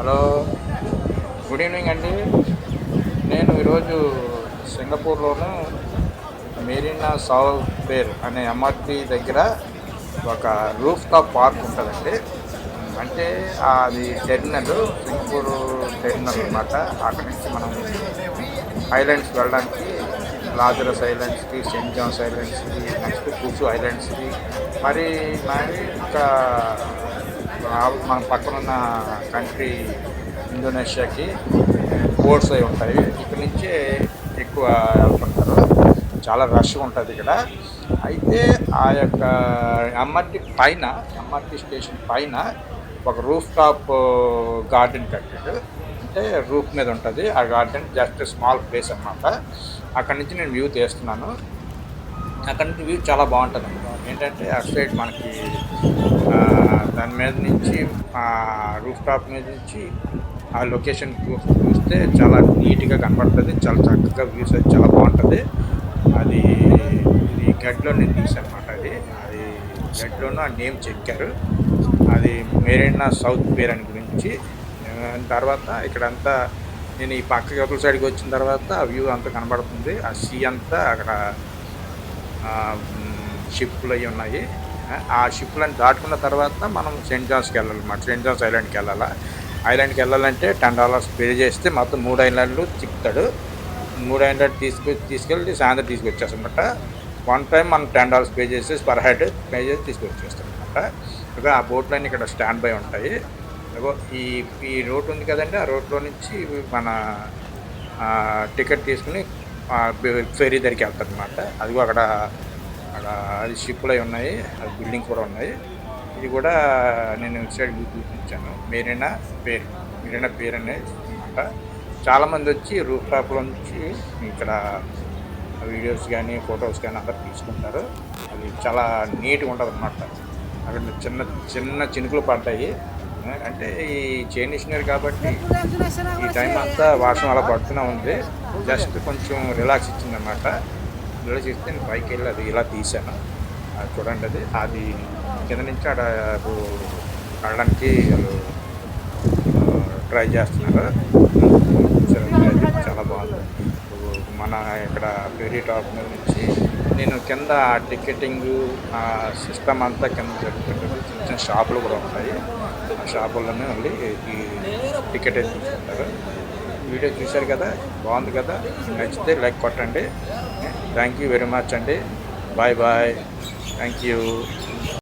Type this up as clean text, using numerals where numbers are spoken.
Hello, good evening అండి. నేను ఈరోజు సింగపూర్లోను మెరీనా సౌత్ పేర్ అనే ఎంఆర్పి దగ్గర ఒక రూఫ్ టాప్ పార్క్ ఉంటుందండి. అంటే అది టెర్మినల్, సింగపూర్ టెర్మినల్ అన్నమాట. అక్కడి నుంచి మనం ఐలాండ్స్ వెళ్ళడానికి లాజరస్ ఐలాండ్స్కి, సెయింట్ జాన్స్ ఐలాండ్స్కి, నెక్స్ట్ కుసు ఐలాండ్స్కి, మరి మరి ఇంకా మన పక్కనున్న కంట్రీ ఇండోనేషియాకి బోట్స్ అవి ఉంటాయి. ఇక్కడ నుంచే ఎక్కువ వెళ్తుంటారు. చాలా రష్గా ఉంటుంది ఇక్కడ. అయితే ఆ యొక్క ఎంఆర్టీ స్టేషన్ పైన ఒక రూఫ్ టాప్ గార్డెన్ కట్టాడు. అంటే రూఫ్ మీద ఉంటుంది ఆ గార్డెన్. జస్ట్ స్మాల్ ప్లేస్ అన్నమాట. అక్కడి నుంచి నేను వ్యూ తీస్తున్నాను. అక్కడ నుంచి వ్యూ చాలా బాగుంటుందండి. ఏంటంటే అటు సైడ్ మనకి దాని మీద నుంచి రూఫ్ టాప్ మీద నుంచి ఆ లొకేషన్ చూస్తే చాలా నీట్గా కనబడుతుంది. చాలా చక్కగా వ్యూస్ అది చాలా బాగుంటుంది. అది ఇది గడ్లో నేను తీసాను అనమాట. అది గడ్లోనూ ఆ నేమ్ చెక్కారు. అది మెరీనా సౌత్ పేర్ అని గురించి. తర్వాత ఇక్కడంతా నేను ఈ పక్క అవతల సైడ్కి వచ్చిన తర్వాత ఆ వ్యూ అంతా కనబడుతుంది. ఆ సీ అంతా అక్కడ షిప్లు అవి ఉన్నాయి. ఆ షిప్లను దాటుకున్న తర్వాత మనం సెయింట్ జాన్స్కి వెళ్ళాలన్నమాట. సెయింట్ జాన్స్ ఐలాండ్కి ఐలాండ్కి వెళ్ళాలంటే $10 పే చేస్తే మొత్తం 3 ఐలాండ్లు తిప్పుతాడు. 3 ఐలాండ్ తీసుకెళ్ళి సాయంత్రం తీసుకొచ్చేస్తామన్నమాట. వన్ టైం మనం $10 పే చేసి పర్ హెడ్ పే చేసి తీసుకొచ్చేస్తాం అనమాట. ఇక ఆ బోట్లన్నీ ఇక్కడ స్టాండ్ బై ఉంటాయి. ఈ రోడ్ ఉంది కదండి, ఆ రోడ్లో నుంచి మన టికెట్ తీసుకుని ఫెరీ దగ్గరికి వెళ్తారు అనమాట. అదిగో అక్కడ అది షిప్లు అవి ఉన్నాయి, అది బిల్డింగ్ కూడా ఉన్నాయి. ఇది కూడా నేను సైడ్ చూపించాను. మెరీనా పేర్ అనేది అనమాట. చాలామంది వచ్చి రూఫ్ టాప్లో నుంచి ఇక్కడ వీడియోస్ కానీ ఫొటోస్ కానీ అందరు తీసుకుంటారు. అది చాలా నీట్గా ఉంటుంది అన్నమాట. అక్కడ చిన్న చిన్న చినుకులు పడ్డాయి. అంటే ఈ చైనీస్ న్యూ ఇయర్ కాబట్టి ఈ టైం అంతా వర్షం అలా పడుతూనే ఉంది. జస్ట్ కొంచెం రిలాక్స్ ఇచ్చిందన్నమాట. రిలాక్స్ ఇస్తే నేను పైకి వెళ్ళి అది ఇలా తీసాను. అది చూడండి, అది కింద నుంచి అక్కడ వెళ్ళడానికి ట్రై చేస్తున్నారు. చాలా బాగుంది. మన ఇక్కడ ఫెరీ టాప్ మీద నుంచి నేను కింద టికెటింగ్ సిస్టమ్ అంతా కింద జరుగుతుంటుంది. చిన్న చిన్న షాపులు కూడా ఉంటాయి. ఆ షాపుల్లోనే వెళ్ళి ఈ టికెట్ తీసుకుంటారు. వీడియో చూశారు కదా, బాగుంది కదా. నచ్చితే లైక్ కొట్టండి. థ్యాంక్ యూ వెరీ మచ్ అండి. Bye bye. Thank you.